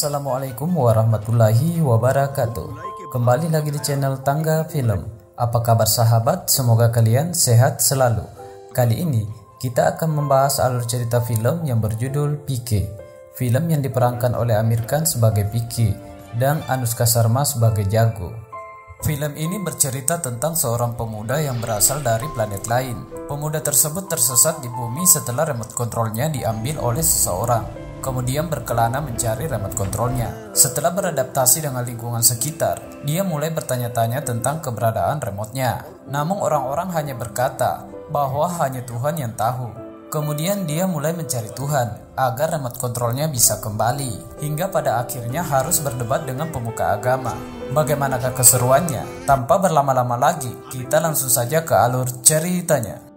Assalamualaikum warahmatullahi wabarakatuh. Kembali lagi di channel Tangga Film. Apa kabar sahabat? Semoga kalian sehat selalu. Kali ini kita akan membahas alur cerita film yang berjudul Pike. Film yang diperankan oleh Amir Khan sebagai Pike dan Anushka Sharma sebagai Jago. Film ini bercerita tentang seorang pemuda yang berasal dari planet lain. Pemuda tersebut tersesat di bumi setelah remote controlnya diambil oleh seseorang. Kemudian berkelana mencari remote controlnya. Setelah beradaptasi dengan lingkungan sekitar, dia mulai bertanya-tanya tentang keberadaan remote-nya. Namun orang-orang hanya berkata bahwa hanya Tuhan yang tahu. Kemudian dia mulai mencari Tuhan agar remote controlnya bisa kembali. Hingga pada akhirnya harus berdebat dengan pemuka agama. Bagaimanakah keseruannya? Tanpa berlama-lama lagi, kita langsung saja ke alur ceritanya.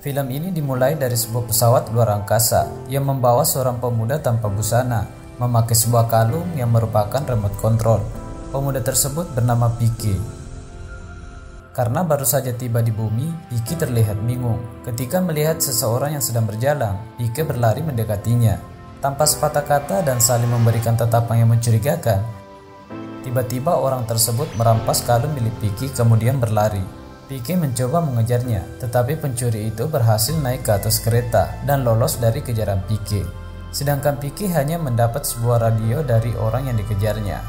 Film ini dimulai dari sebuah pesawat luar angkasa yang membawa seorang pemuda tanpa busana, memakai sebuah kalung yang merupakan remote control. Pemuda tersebut bernama Pike. Karena baru saja tiba di bumi, Pike terlihat bingung. Ketika melihat seseorang yang sedang berjalan, Pike berlari mendekatinya. Tanpa sepatah kata dan saling memberikan tatapan yang mencurigakan, tiba-tiba orang tersebut merampas kalung milik Pike kemudian berlari. Pike mencoba mengejarnya, tetapi pencuri itu berhasil naik ke atas kereta dan lolos dari kejaran Pike. Sedangkan Pike hanya mendapat sebuah radio dari orang yang dikejarnya.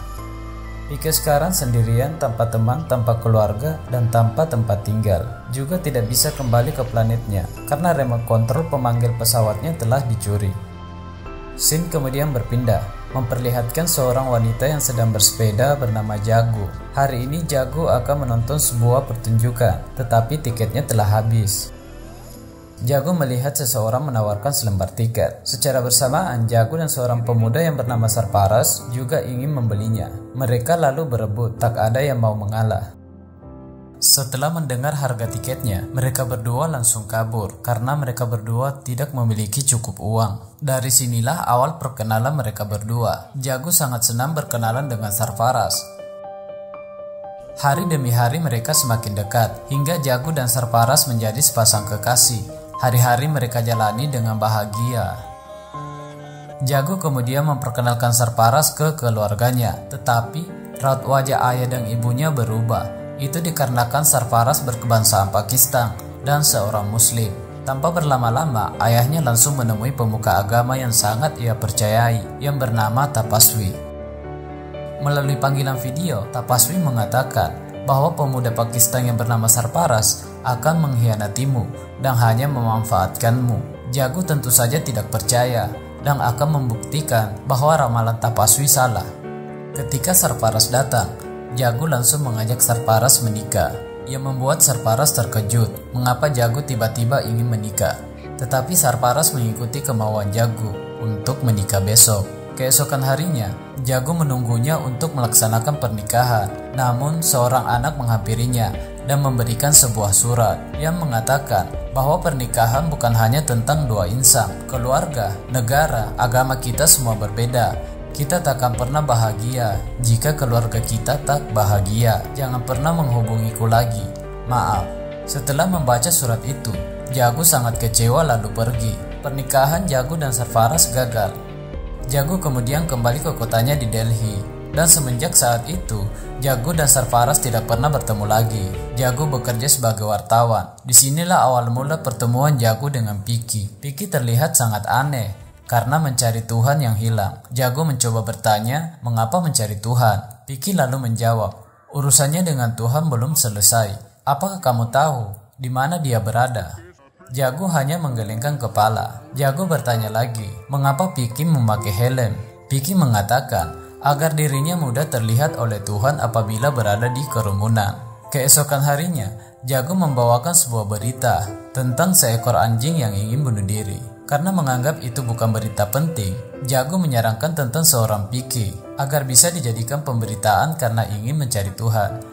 Pike sekarang sendirian, tanpa teman, tanpa keluarga, dan tanpa tempat tinggal. Juga tidak bisa kembali ke planetnya karena remote control pemanggil pesawatnya telah dicuri. Scene kemudian berpindah, memperlihatkan seorang wanita yang sedang bersepeda bernama Jago. Hari ini Jago akan menonton sebuah pertunjukan, tetapi tiketnya telah habis. Jago melihat seseorang menawarkan selembar tiket. Secara bersamaan, Jago dan seorang pemuda yang bernama Sarparas juga ingin membelinya. Mereka lalu berebut, tak ada yang mau mengalah. Setelah mendengar harga tiketnya, mereka berdua langsung kabur karena mereka berdua tidak memiliki cukup uang. Dari sinilah awal perkenalan mereka berdua. Jago sangat senang berkenalan dengan Sarparas. Hari demi hari mereka semakin dekat, hingga Jago dan Sarparas menjadi sepasang kekasih. Hari-hari mereka jalani dengan bahagia. Jago kemudian memperkenalkan Sarparas ke keluarganya, tetapi raut wajah ayah dan ibunya berubah. Itu dikarenakan Sarparas berkebangsaan Pakistan dan seorang Muslim. Tanpa berlama-lama, ayahnya langsung menemui pemuka agama yang sangat ia percayai, yang bernama Tapaswi. Melalui panggilan video, Tapaswi mengatakan bahwa pemuda Pakistan yang bernama Sarparas akan mengkhianatimu dan hanya memanfaatkanmu. Jago tentu saja tidak percaya dan akan membuktikan bahwa ramalan Tapaswi salah. Ketika Sarparas datang, Jago langsung mengajak Sarparas menikah. Ia membuat Sarparas terkejut mengapa Jago tiba-tiba ingin menikah. Tetapi Sarparas mengikuti kemauan Jago untuk menikah besok. Keesokan harinya, Jago menunggunya untuk melaksanakan pernikahan. Namun seorang anak menghampirinya dan memberikan sebuah surat yang mengatakan bahwa pernikahan bukan hanya tentang dua insan, keluarga, negara, agama kita semua berbeda. Kita takkan pernah bahagia jika keluarga kita tak bahagia. Jangan pernah menghubungiku lagi. Maaf. Setelah membaca surat itu, Jago sangat kecewa lalu pergi. Pernikahan Jago dan Sarparas gagal. Jago kemudian kembali ke kotanya di Delhi. Dan semenjak saat itu, Jago dan Sarparas tidak pernah bertemu lagi. Jago bekerja sebagai wartawan. Disinilah awal mula pertemuan Jago dengan Pike. Pike terlihat sangat aneh karena mencari Tuhan yang hilang. Jago mencoba bertanya, mengapa mencari Tuhan? Pike lalu menjawab, urusannya dengan Tuhan belum selesai. Apakah kamu tahu di mana dia berada? Jago hanya menggelengkan kepala. Jago bertanya lagi, mengapa Pike memakai helm? Pike mengatakan, agar dirinya mudah terlihat oleh Tuhan apabila berada di kerumunan. Keesokan harinya, Jago membawakan sebuah berita tentang seekor anjing yang ingin bunuh diri. Karena menganggap itu bukan berita penting, Jago menyarankan tentang seorang Pike agar bisa dijadikan pemberitaan karena ingin mencari Tuhan.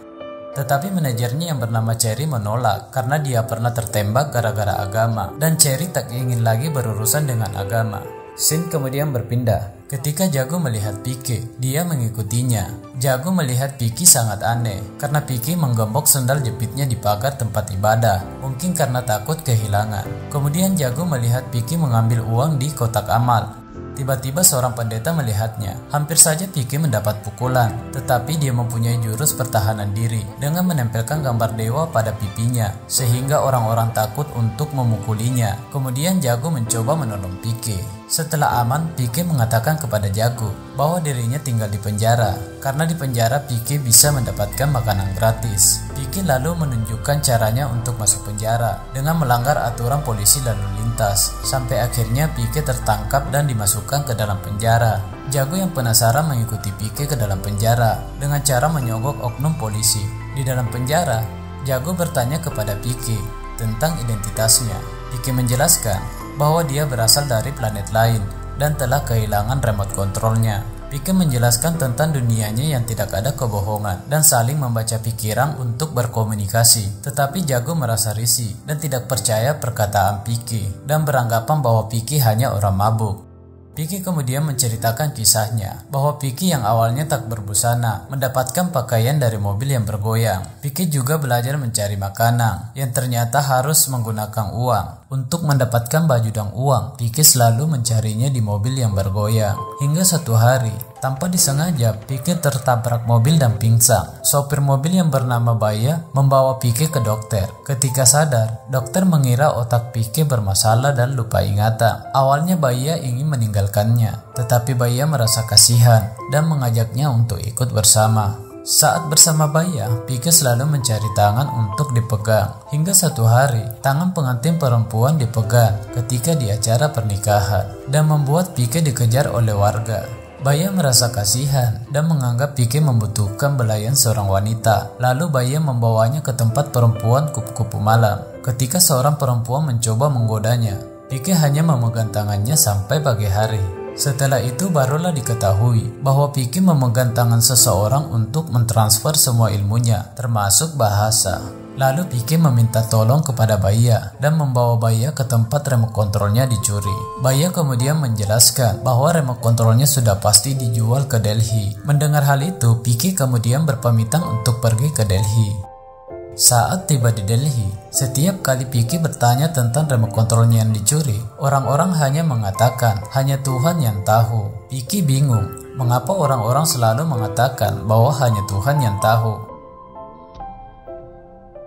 Tetapi manajernya yang bernama Cherry menolak karena dia pernah tertembak gara-gara agama dan Cherry tak ingin lagi berurusan dengan agama. Scene kemudian berpindah. Ketika Jago melihat Pike, dia mengikutinya. Jago melihat Pike sangat aneh karena Pike menggembok sendal jepitnya di pagar tempat ibadah, mungkin karena takut kehilangan. Kemudian Jago melihat Pike mengambil uang di kotak amal. Tiba-tiba seorang pendeta melihatnya. Hampir saja Pike mendapat pukulan, tetapi dia mempunyai jurus pertahanan diri dengan menempelkan gambar dewa pada pipinya, sehingga orang-orang takut untuk memukulinya. Kemudian Jago mencoba menolong Pike. Setelah aman, Pike mengatakan kepada Jago bahwa dirinya tinggal di penjara, karena di penjara Pike bisa mendapatkan makanan gratis. Pike lalu menunjukkan caranya untuk masuk penjara dengan melanggar aturan polisi lalu lintas, sampai akhirnya Pike tertangkap dan dimasukkan ke dalam penjara. Jago yang penasaran mengikuti Pike ke dalam penjara dengan cara menyogok oknum polisi. Di dalam penjara, Jago bertanya kepada Pike tentang identitasnya. Pike menjelaskan bahwa dia berasal dari planet lain dan telah kehilangan remote kontrolnya. Pike menjelaskan tentang dunianya yang tidak ada kebohongan dan saling membaca pikiran untuk berkomunikasi. Tetapi Jago merasa risih dan tidak percaya perkataan Pike dan beranggapan bahwa Pike hanya orang mabuk. Pike kemudian menceritakan kisahnya bahwa Pike yang awalnya tak berbusana mendapatkan pakaian dari mobil yang bergoyang. Pike juga belajar mencari makanan yang ternyata harus menggunakan uang. Untuk mendapatkan baju dan uang, Pike selalu mencarinya di mobil yang bergoyang. Hingga suatu hari, tanpa disengaja, Pike tertabrak mobil dan pingsan. Sopir mobil yang bernama Baya membawa Pike ke dokter. Ketika sadar, dokter mengira otak Pike bermasalah dan lupa ingatan. Awalnya Baya ingin meninggalkannya, tetapi Baya merasa kasihan dan mengajaknya untuk ikut bersama. Saat bersama Baya, Pike selalu mencari tangan untuk dipegang. Hingga suatu hari, tangan pengantin perempuan dipegang ketika di acara pernikahan dan membuat Pike dikejar oleh warga. Baya merasa kasihan dan menganggap Pike membutuhkan belayan seorang wanita. Lalu Baya membawanya ke tempat perempuan kupu-kupu malam. Ketika seorang perempuan mencoba menggodanya, Pike hanya memegang tangannya sampai pagi hari. Setelah itu barulah diketahui bahwa Pike memegang tangan seseorang untuk mentransfer semua ilmunya, termasuk bahasa. Lalu Pike meminta tolong kepada Baya dan membawa Baya ke tempat remote kontrolnya dicuri. Baya kemudian menjelaskan bahwa remote kontrolnya sudah pasti dijual ke Delhi. Mendengar hal itu, Pike kemudian berpamitan untuk pergi ke Delhi. Saat tiba di Delhi, setiap kali Pike bertanya tentang remote kontrolnya yang dicuri, orang-orang hanya mengatakan hanya Tuhan yang tahu. Pike bingung mengapa orang-orang selalu mengatakan bahwa hanya Tuhan yang tahu.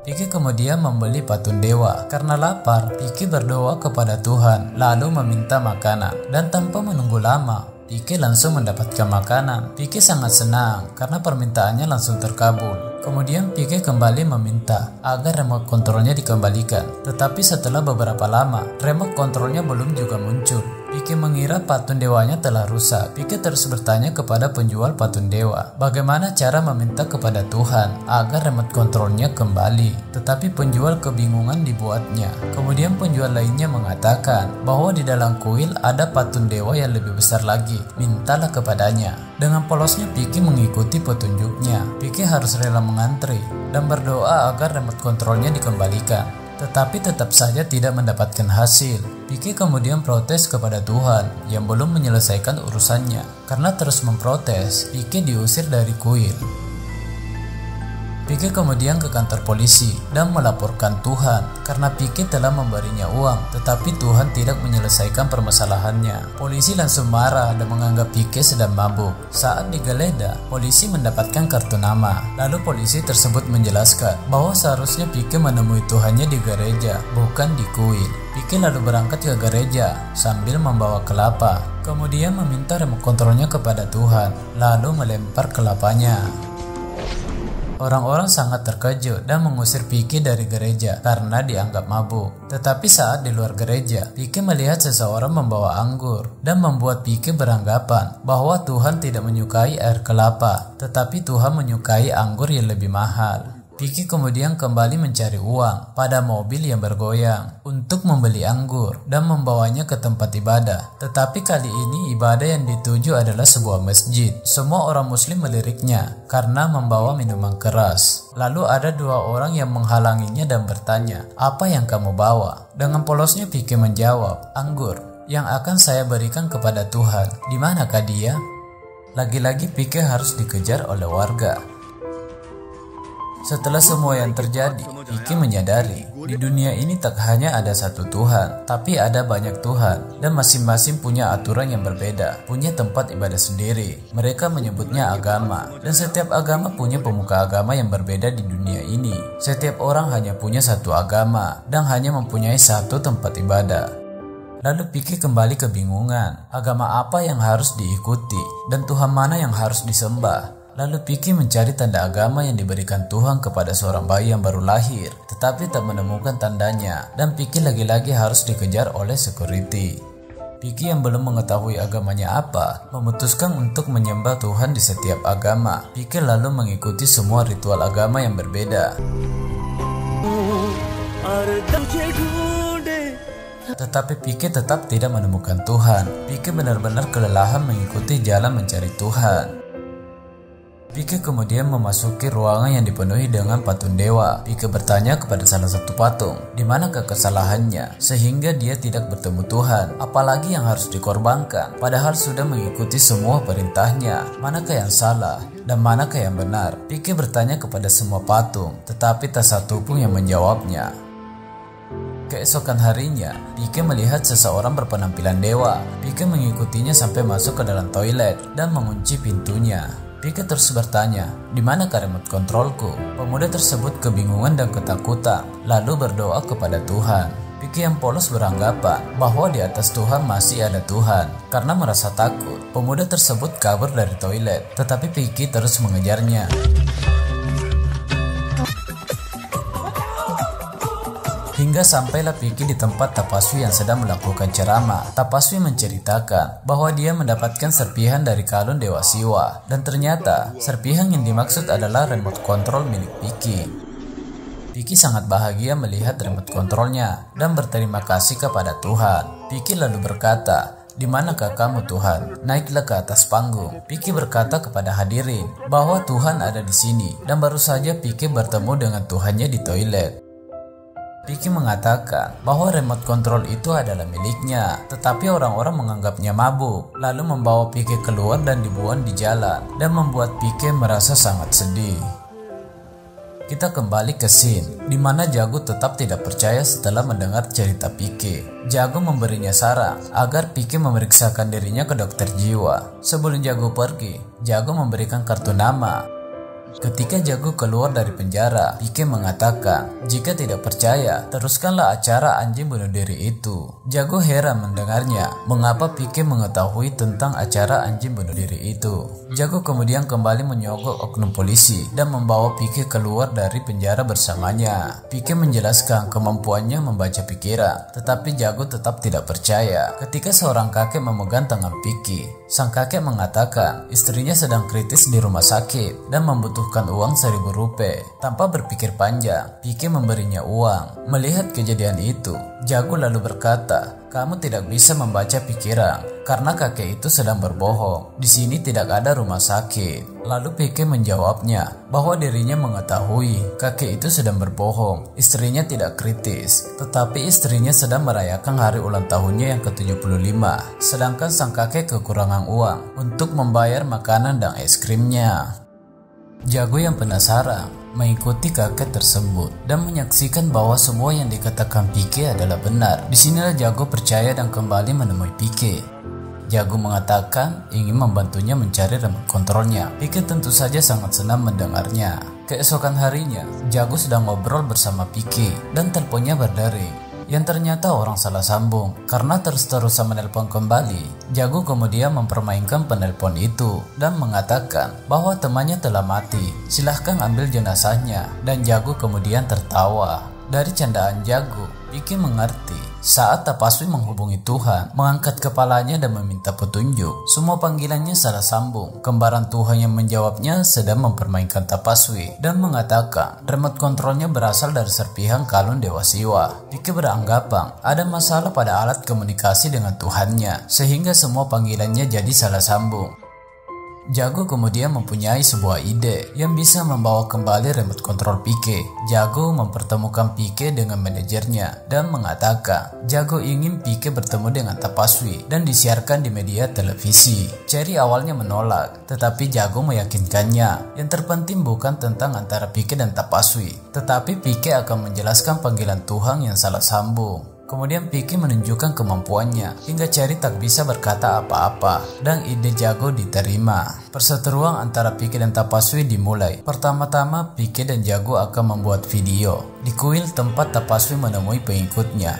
Pike kemudian membeli patung dewa. Karena lapar, Pike berdoa kepada Tuhan lalu meminta makanan, dan tanpa menunggu lama, Pike langsung mendapatkan makanan. Pike sangat senang karena permintaannya langsung terkabul. Kemudian Pike kembali meminta agar remote kontrolnya dikembalikan. Tetapi setelah beberapa lama, remote kontrolnya belum juga muncul. Pike mengira patung dewanya telah rusak. Pike terus bertanya kepada penjual patung dewa, bagaimana cara meminta kepada Tuhan agar remote kontrolnya kembali. Tetapi penjual kebingungan dibuatnya. Kemudian penjual lainnya mengatakan bahwa di dalam kuil ada patung dewa yang lebih besar lagi. Mintalah kepadanya. Dengan polosnya Pike mengikuti petunjuknya. Pike harus rela mengantri dan berdoa agar remote kontrolnya dikembalikan. Tetapi tetap saja tidak mendapatkan hasil. Pike kemudian protes kepada Tuhan yang belum menyelesaikan urusannya. Karena terus memprotes, Pike diusir dari kuil. Pike kemudian ke kantor polisi dan melaporkan Tuhan karena Pike telah memberinya uang, tetapi Tuhan tidak menyelesaikan permasalahannya. Polisi langsung marah dan menganggap Pike sedang mabuk. Saat digeledah, polisi mendapatkan kartu nama. Lalu polisi tersebut menjelaskan bahwa seharusnya Pike menemui Tuhannya di gereja, bukan di kuil. Pike lalu berangkat ke gereja sambil membawa kelapa. Kemudian meminta remote kontrolnya kepada Tuhan, lalu melempar kelapanya. Orang-orang sangat terkejut dan mengusir Pike dari gereja karena dianggap mabuk. Tetapi saat di luar gereja, Pike melihat seseorang membawa anggur dan membuat Pike beranggapan bahwa Tuhan tidak menyukai air kelapa, tetapi Tuhan menyukai anggur yang lebih mahal. Pike kemudian kembali mencari uang pada mobil yang bergoyang untuk membeli anggur dan membawanya ke tempat ibadah. Tetapi kali ini ibadah yang dituju adalah sebuah masjid. Semua orang muslim meliriknya karena membawa minuman keras. Lalu ada dua orang yang menghalanginya dan bertanya, "Apa yang kamu bawa?" Dengan polosnya Pike menjawab, "Anggur yang akan saya berikan kepada Tuhan." Di manakah dia? Lagi-lagi Pike harus dikejar oleh warga. Setelah semua yang terjadi, Piki menyadari di dunia ini tak hanya ada satu Tuhan, tapi ada banyak Tuhan, dan masing-masing punya aturan yang berbeda, punya tempat ibadah sendiri. Mereka menyebutnya agama, dan setiap agama punya pemuka agama yang berbeda di dunia ini. Setiap orang hanya punya satu agama, dan hanya mempunyai satu tempat ibadah. Lalu Piki kembali kebingungan, agama apa yang harus diikuti, dan Tuhan mana yang harus disembah. Lalu Piki mencari tanda agama yang diberikan Tuhan kepada seorang bayi yang baru lahir, tetapi tak menemukan tandanya, dan Piki lagi-lagi harus dikejar oleh security. Piki yang belum mengetahui agamanya apa, memutuskan untuk menyembah Tuhan di setiap agama. Piki lalu mengikuti semua ritual agama yang berbeda. Tetapi Piki tetap tidak menemukan Tuhan. Piki benar-benar kelelahan mengikuti jalan mencari Tuhan. Piki kemudian memasuki ruangan yang dipenuhi dengan patung dewa. Piki bertanya kepada salah satu patung, di manakah kesalahannya sehingga dia tidak bertemu Tuhan, apalagi yang harus dikorbankan, padahal sudah mengikuti semua perintahnya. Manakah yang salah dan manakah yang benar? Piki bertanya kepada semua patung, tetapi tak satu pun yang menjawabnya. Keesokan harinya, Piki melihat seseorang berpenampilan dewa. Piki mengikutinya sampai masuk ke dalam toilet dan mengunci pintunya. Piki terus bertanya, di manakah remote kontrolku? Pemuda tersebut kebingungan dan ketakutan, lalu berdoa kepada Tuhan. Piki yang polos beranggapan bahwa di atas Tuhan masih ada Tuhan. Karena merasa takut, pemuda tersebut kabur dari toilet, tetapi Piki terus mengejarnya. Hingga sampailah Piki di tempat Tapaswi yang sedang melakukan ceramah. Tapaswi menceritakan bahwa dia mendapatkan serpihan dari kalung Dewa Siwa, dan ternyata serpihan yang dimaksud adalah remote control milik Piki. Piki sangat bahagia melihat remote controlnya dan berterima kasih kepada Tuhan. Piki lalu berkata, "Di manakah kamu Tuhan? Naiklah ke atas panggung." Piki berkata kepada hadirin bahwa Tuhan ada di sini, dan baru saja Piki bertemu dengan Tuhannya di toilet. Piki mengatakan bahwa remote control itu adalah miliknya, tetapi orang-orang menganggapnya mabuk, lalu membawa Piki keluar dan dibuang di jalan, dan membuat Piki merasa sangat sedih. Kita kembali ke scene, di mana Jago tetap tidak percaya setelah mendengar cerita Piki. Jago memberinya saran agar Piki memeriksakan dirinya ke dokter jiwa. Sebelum Jago pergi, Jago memberikan kartu nama. Ketika Jago keluar dari penjara, Piki mengatakan, "Jika tidak percaya, teruskanlah acara anjing bunuh diri itu." Jago heran mendengarnya, mengapa Piki mengetahui tentang acara anjing bunuh diri itu. Jago kemudian kembali menyogok oknum polisi dan membawa Piki keluar dari penjara bersamanya. Piki menjelaskan kemampuannya membaca pikiran, tetapi Jago tetap tidak percaya. Ketika seorang kakek memegang tangan Piki, sang kakek mengatakan istrinya sedang kritis di rumah sakit dan membutuhkan uang 1.000 rupiah. Tanpa berpikir panjang, Piki memberinya uang. Melihat kejadian itu, Jago lalu berkata, "Kamu tidak bisa membaca pikiran karena kakek itu sedang berbohong. Di sini tidak ada rumah sakit." Lalu Piki menjawabnya bahwa dirinya mengetahui kakek itu sedang berbohong. Istrinya tidak kritis, tetapi istrinya sedang merayakan hari ulang tahunnya yang ke-75. Sedangkan sang kakek kekurangan uang untuk membayar makanan dan es krimnya. Jago yang penasaran mengikuti kakek tersebut dan menyaksikan bahwa semua yang dikatakan Piki adalah benar. Disinilah Jago percaya dan kembali menemui Piki. Jago mengatakan ingin membantunya mencari remote kontrolnya. Piki tentu saja sangat senang mendengarnya. Keesokan harinya, Jago sedang ngobrol bersama Piki dan teleponnya berdering. Yang ternyata orang salah sambung. Karena terus-terusan menelpon kembali, Jago kemudian mempermainkan penelpon itu dan mengatakan bahwa temannya telah mati. Silahkan ambil jenazahnya, dan Jago kemudian tertawa. Dari candaan Jago, Piki mengerti saat Tapaswi menghubungi Tuhan, mengangkat kepalanya dan meminta petunjuk. Semua panggilannya salah sambung. Kembaran Tuhan yang menjawabnya sedang mempermainkan Tapaswi dan mengatakan remote kontrolnya berasal dari serpihan kalung Dewa Siwa. Piki beranggapan ada masalah pada alat komunikasi dengan Tuhannya, sehingga semua panggilannya jadi salah sambung. Jago kemudian mempunyai sebuah ide yang bisa membawa kembali remote control Pike. Jago mempertemukan Pike dengan manajernya dan mengatakan Jago ingin Pike bertemu dengan Tapaswi dan disiarkan di media televisi. Cherry awalnya menolak, tetapi Jago meyakinkannya. Yang terpenting bukan tentang antara Pike dan Tapaswi, tetapi Pike akan menjelaskan panggilan Tuhan yang salah sambung. Kemudian Pike menunjukkan kemampuannya hingga Cherry tak bisa berkata apa-apa dan ide Jago diterima. Perseteruan antara Pike dan Tapaswi dimulai. Pertama-tama Pike dan Jago akan membuat video di kuil tempat Tapaswi menemui pengikutnya.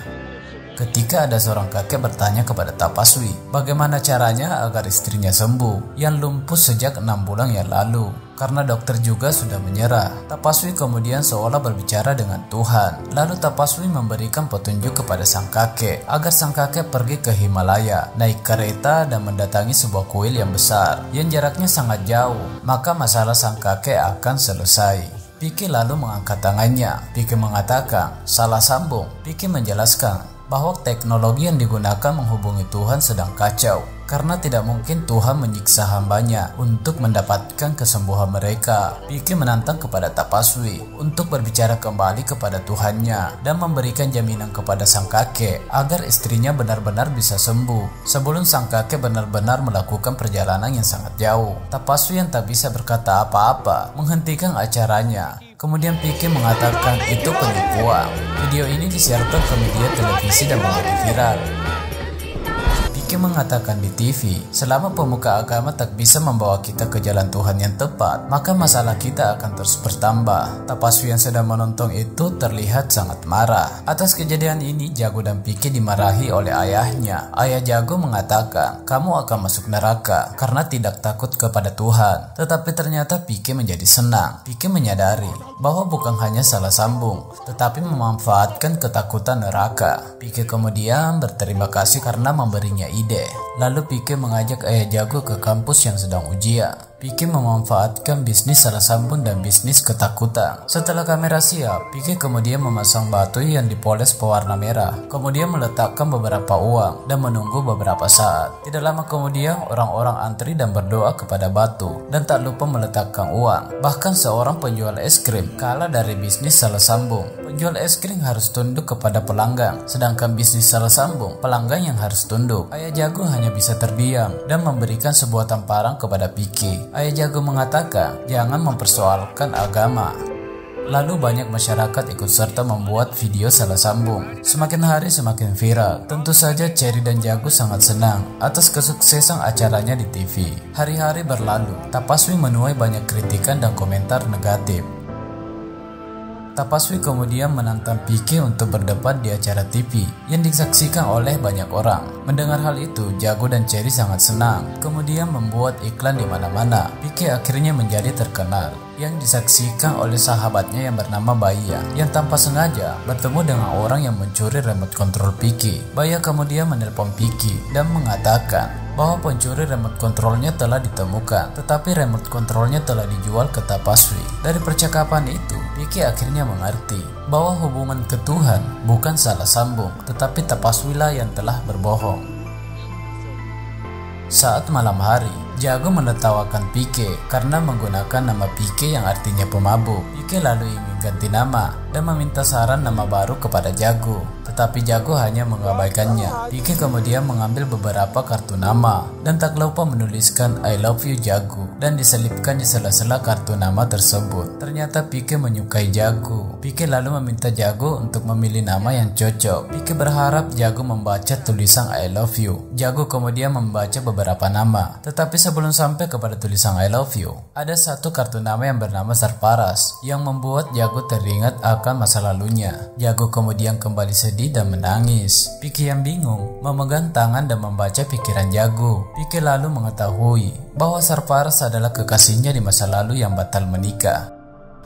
Ketika ada seorang kakek bertanya kepada Tapaswi bagaimana caranya agar istrinya sembuh yang lumpuh sejak 6 bulan yang lalu. Karena dokter juga sudah menyerah, Tapaswi kemudian seolah berbicara dengan Tuhan. Lalu Tapaswi memberikan petunjuk kepada sang kakek agar sang kakek pergi ke Himalaya, naik kereta dan mendatangi sebuah kuil yang besar yang jaraknya sangat jauh. Maka masalah sang kakek akan selesai. Pike lalu mengangkat tangannya. Pike mengatakan, salah sambung. Pike menjelaskan bahwa teknologi yang digunakan menghubungi Tuhan sedang kacau, karena tidak mungkin Tuhan menyiksa hambanya untuk mendapatkan kesembuhan mereka. Pike menantang kepada Tapaswi untuk berbicara kembali kepada Tuhannya dan memberikan jaminan kepada sang kakek agar istrinya benar-benar bisa sembuh sebelum sang kakek benar-benar melakukan perjalanan yang sangat jauh. Tapaswi yang tak bisa berkata apa-apa menghentikan acaranya. Kemudian Pike mengatakan itu penipuan. Video ini disiarkan ke media televisi dan menjadi viral. Pike mengatakan di TV, selama pemuka agama tak bisa membawa kita ke jalan Tuhan yang tepat, maka masalah kita akan terus bertambah. Tapaswi yang sedang menonton itu terlihat sangat marah. Atas kejadian ini, Jago dan Pike dimarahi oleh ayahnya. Ayah Jago mengatakan, kamu akan masuk neraka karena tidak takut kepada Tuhan. Tetapi ternyata Pike menjadi senang. Pike menyadari bahwa bukan hanya salah sambung, tetapi memanfaatkan ketakutan neraka. Pike kemudian berterima kasih karena memberinya ide. Lalu Pike mengajak ayah Jago ke kampus yang sedang ujian. Pike memanfaatkan bisnis salah sambung dan bisnis ketakutan. Setelah kamera siap, Pike kemudian memasang batu yang dipoles pewarna merah. Kemudian meletakkan beberapa uang dan menunggu beberapa saat. Tidak lama kemudian orang-orang antri dan berdoa kepada batu dan tak lupa meletakkan uang. Bahkan seorang penjual es krim kalah dari bisnis salah sambung. Penjual es krim harus tunduk kepada pelanggan, sedangkan bisnis salah sambung pelanggan yang harus tunduk. Ayah Jago hanya bisa terdiam dan memberikan sebuah tamparan kepada Pike. Ayah Jago mengatakan, jangan mempersoalkan agama. Lalu banyak masyarakat ikut serta membuat video salah sambung. Semakin hari semakin viral. Tentu saja Cherry dan Jago sangat senang atas kesuksesan acaranya di TV. Hari-hari berlalu, Tapaswi menuai banyak kritikan dan komentar negatif. Tapaswi kemudian menantang Pike untuk berdebat di acara TV yang disaksikan oleh banyak orang. Mendengar hal itu, Jago dan Cherry sangat senang. Kemudian membuat iklan di mana-mana. Pike akhirnya menjadi terkenal, yang disaksikan oleh sahabatnya yang bernama Baya, yang tanpa sengaja bertemu dengan orang yang mencuri remote control Pike. Baya kemudian menelpon Pike dan mengatakan bahwa pencuri remote controlnya telah ditemukan, tetapi remote controlnya telah dijual ke Tapaswi. Dari percakapan itu, Pike akhirnya mengerti bahwa hubungan ke Tuhan bukan salah sambung, tetapi Tapaswi lah yang telah berbohong. Saat malam hari, Jago menertawakan Pike karena menggunakan nama Pike yang artinya pemabuk. Pike lalu ingin ganti nama dan meminta saran nama baru kepada Jago, tetapi Jago hanya mengabaikannya. Pike kemudian mengambil beberapa kartu nama dan tak lupa menuliskan I love you Jago dan diselipkan di sela-sela kartu nama tersebut. Ternyata Pike menyukai Jago. Pike lalu meminta Jago untuk memilih nama yang cocok. Pike berharap Jago membaca tulisan I love you. Jago kemudian membaca beberapa nama, tetapi sebelum sampai kepada tulisan I love you, ada satu kartu nama yang bernama Sarparas yang membuat Jago teringat akan masa lalunya. Jago kemudian kembali sedih dan menangis. Pike yang bingung memegang tangan dan membaca pikiran Jago. Pike lalu mengetahui bahwa Sarparas adalah kekasihnya di masa lalu yang batal menikah.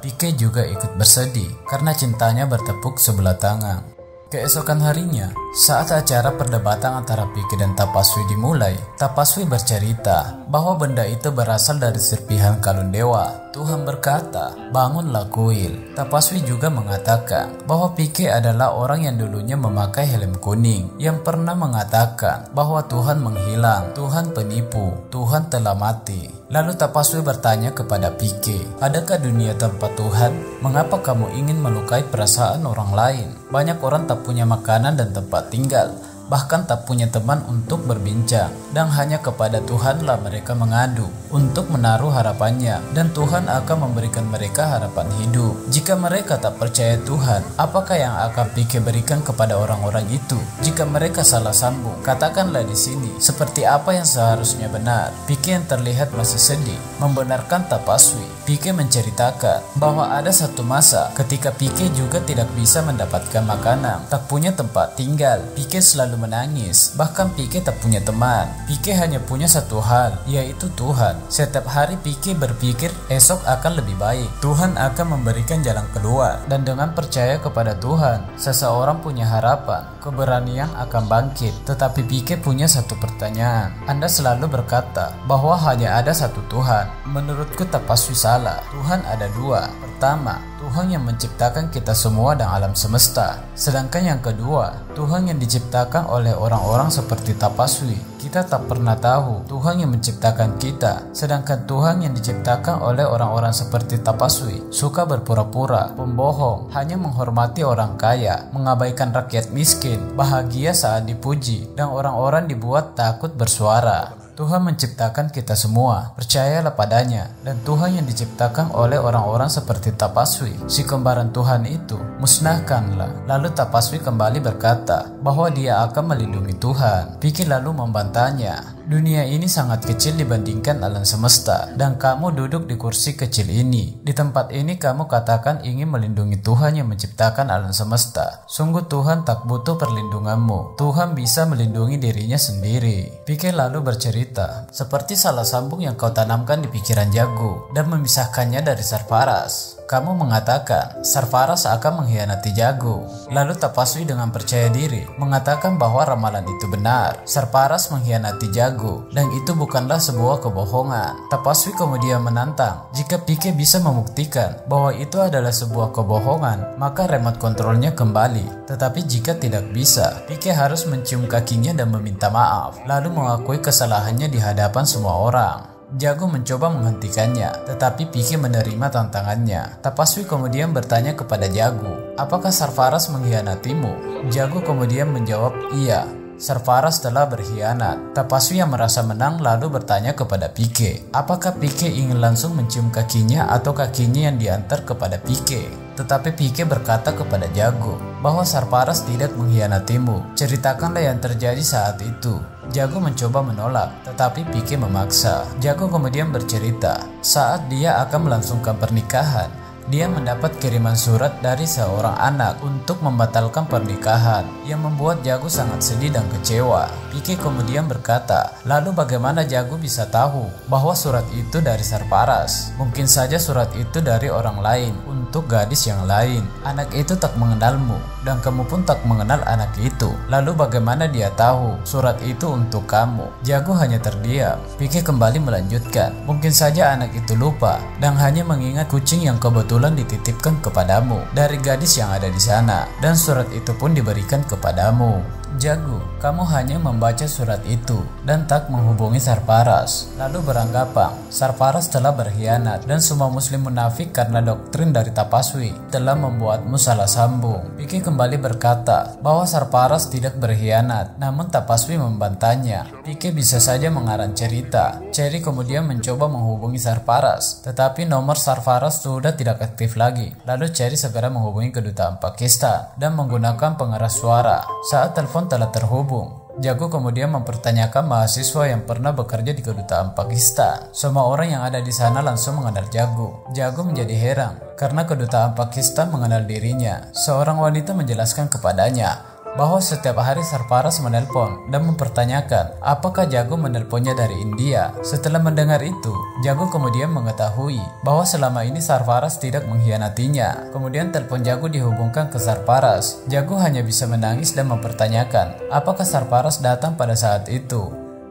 Pike juga ikut bersedih karena cintanya bertepuk sebelah tangan. Keesokan harinya, saat acara perdebatan antara Pike dan Tapaswi dimulai, Tapaswi bercerita bahwa benda itu berasal dari serpihan kalung dewa. Tuhan berkata, bangunlah kuil. Tapaswi juga mengatakan bahwa Pike adalah orang yang dulunya memakai helm kuning, yang pernah mengatakan bahwa Tuhan menghilang, Tuhan penipu, Tuhan telah mati. Lalu Tapaswi bertanya kepada Pike, adakah dunia tanpa Tuhan? Mengapa kamu ingin melukai perasaan orang lain? Banyak orang tak punya makanan dan tempat tinggal, bahkan tak punya teman untuk berbincang, dan hanya kepada Tuhanlah mereka mengadu untuk menaruh harapannya, dan Tuhan akan memberikan mereka harapan hidup. Jika mereka tak percaya Tuhan, apakah yang akan Pike berikan kepada orang-orang itu? Jika mereka salah sambung, katakanlah di sini seperti apa yang seharusnya benar. Pike yang terlihat masih sedih membenarkan Tapaswi. Pike menceritakan bahwa ada satu masa ketika Pike juga tidak bisa mendapatkan makanan, tak punya tempat tinggal. Pike selalu menangis, bahkan Pike tak punya teman. Pike hanya punya satu hal, yaitu Tuhan. Setiap hari Pike berpikir esok akan lebih baik, Tuhan akan memberikan jalan keluar, dan dengan percaya kepada Tuhan, seseorang punya harapan, keberanian akan bangkit. Tetapi Pike punya satu pertanyaan. Anda selalu berkata bahwa hanya ada satu Tuhan. Menurutku Tapaswi salah. Tuhan ada dua. Pertama, Tuhan yang menciptakan kita semua dan alam semesta. Sedangkan yang kedua, Tuhan yang diciptakan oleh orang-orang seperti Tapaswi. Kita tak pernah tahu Tuhan yang menciptakan kita. Sedangkan Tuhan yang diciptakan oleh orang-orang seperti Tapaswi suka berpura-pura, pembohong, hanya menghormati orang kaya, mengabaikan rakyat miskin, bahagia saat dipuji, dan orang-orang dibuat takut bersuara. Tuhan menciptakan kita semua, percayalah padanya. Dan Tuhan yang diciptakan oleh orang-orang seperti Tapaswi, si kembaran Tuhan itu, musnahkanlah. Lalu Tapaswi kembali berkata bahwa dia akan melindungi Tuhan. Pike lalu membantahnya, dunia ini sangat kecil dibandingkan alam semesta, dan kamu duduk di kursi kecil ini. Di tempat ini kamu katakan ingin melindungi Tuhan yang menciptakan alam semesta. Sungguh Tuhan tak butuh perlindunganmu. Tuhan bisa melindungi dirinya sendiri. Pike lalu bercerita, seperti salah sambung yang kau tanamkan di pikiran Jago dan memisahkannya dari Sarparas. Kamu mengatakan Sarparas akan mengkhianati Jago. Lalu Tapaswi dengan percaya diri mengatakan bahwa ramalan itu benar. Sarparas mengkhianati Jago, dan itu bukanlah sebuah kebohongan. Tapaswi kemudian menantang, jika Pike bisa membuktikan bahwa itu adalah sebuah kebohongan, maka remote kontrolnya kembali. Tetapi jika tidak bisa, Pike harus mencium kakinya dan meminta maaf, lalu mengakui kesalahannya di hadapan semua orang. Jago mencoba menghentikannya, tetapi Pike menerima tantangannya. Tapaswi kemudian bertanya kepada Jago, apakah Sarparas mengkhianatimu? Jago kemudian menjawab, iya, Sarparas telah berkhianat. Tapaswi yang merasa menang lalu bertanya kepada Pike, apakah Pike ingin langsung mencium kakinya atau kakinya yang diantar kepada Pike? Tetapi Pike berkata kepada Jago bahwa Sarparas tidak mengkhianatimu. Ceritakanlah yang terjadi saat itu. Jago mencoba menolak, tetapi Pike memaksa. Jago kemudian bercerita, saat dia akan melangsungkan pernikahan, dia mendapat kiriman surat dari seorang anak untuk membatalkan pernikahan, yang membuat Jago sangat sedih dan kecewa. Pike kemudian berkata, lalu bagaimana Jago bisa tahu bahwa surat itu dari Sarparas? Mungkin saja surat itu dari orang lain, untuk gadis yang lain. Anak itu tak mengenalmu, dan kamu pun tak mengenal anak itu. Lalu bagaimana dia tahu surat itu untuk kamu? Jago hanya terdiam. Pike kembali melanjutkan, mungkin saja anak itu lupa, dan hanya mengingat kucing yang kebetulan dititipkan kepadamu dari gadis yang ada di sana, dan surat itu pun diberikan kepadamu. Jago, kamu hanya membaca surat itu dan tak menghubungi Sarparas, lalu beranggapan Sarparas telah berkhianat, dan semua muslim munafik karena doktrin dari Tapaswi telah membuatmu salah sambung. Pike kembali berkata bahwa Sarparas tidak berkhianat, namun Tapaswi membantahnya. Pike bisa saja mengarang cerita. Cherry kemudian mencoba menghubungi Sarparas, tetapi nomor Sarparas sudah tidak aktif lagi. Lalu Cherry segera menghubungi kedutaan Pakistan dan menggunakan pengeras suara. Saat telepon telah terhubung, Jago kemudian mempertanyakan mahasiswa yang pernah bekerja di kedutaan Pakistan. Semua orang yang ada di sana langsung mengenal Jago. Jago menjadi heran karena kedutaan Pakistan mengenal dirinya. Seorang wanita menjelaskan kepadanya bahwa setiap hari Sarparas menelpon dan mempertanyakan apakah Jago menelponnya dari India. Setelah mendengar itu, Jago kemudian mengetahui bahwa selama ini Sarparas tidak mengkhianatinya. Kemudian telepon Jago dihubungkan ke Sarparas. Jago hanya bisa menangis dan mempertanyakan apakah Sarparas datang pada saat itu.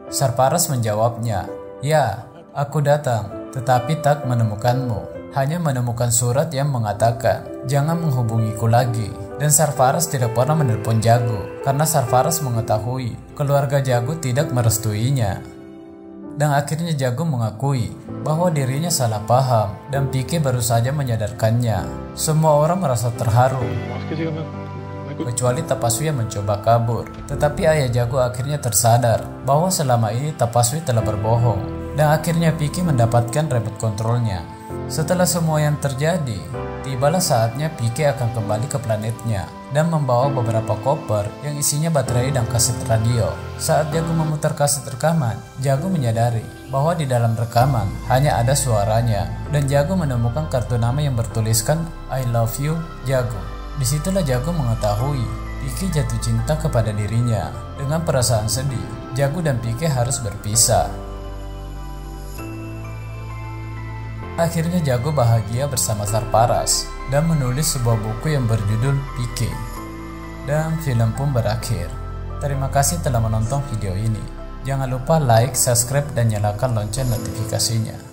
Sarparas menjawabnya, ya, aku datang. tetapi tak menemukanmu. Hanya menemukan surat yang mengatakan, jangan menghubungiku lagi. Dan Sarfaraz tidak pernah menelpon Jago, karena Sarfaraz mengetahui keluarga Jago tidak merestuinya. Dan akhirnya Jago mengakui bahwa dirinya salah paham, dan Pike baru saja menyadarkannya. Semua orang merasa terharu, kecuali Tapaswi yang mencoba kabur. Tetapi ayah Jago akhirnya tersadar bahwa selama ini Tapaswi telah berbohong, dan akhirnya Pike mendapatkan remote kontrolnya. Setelah semua yang terjadi, tibalah saatnya Pike akan kembali ke planetnya dan membawa beberapa koper yang isinya baterai dan kaset radio. Saat Jago memutar kaset rekaman, Jago menyadari bahwa di dalam rekaman hanya ada suaranya, dan Jago menemukan kartu nama yang bertuliskan I love you, Jago. Disitulah Jago mengetahui Pike jatuh cinta kepada dirinya. Dengan perasaan sedih, Jago dan Pike harus berpisah. Akhirnya Jago bahagia bersama Sarparas dan menulis sebuah buku yang berjudul Pike. Dan film pun berakhir. Terima kasih telah menonton video ini. Jangan lupa like, subscribe, dan nyalakan lonceng notifikasinya.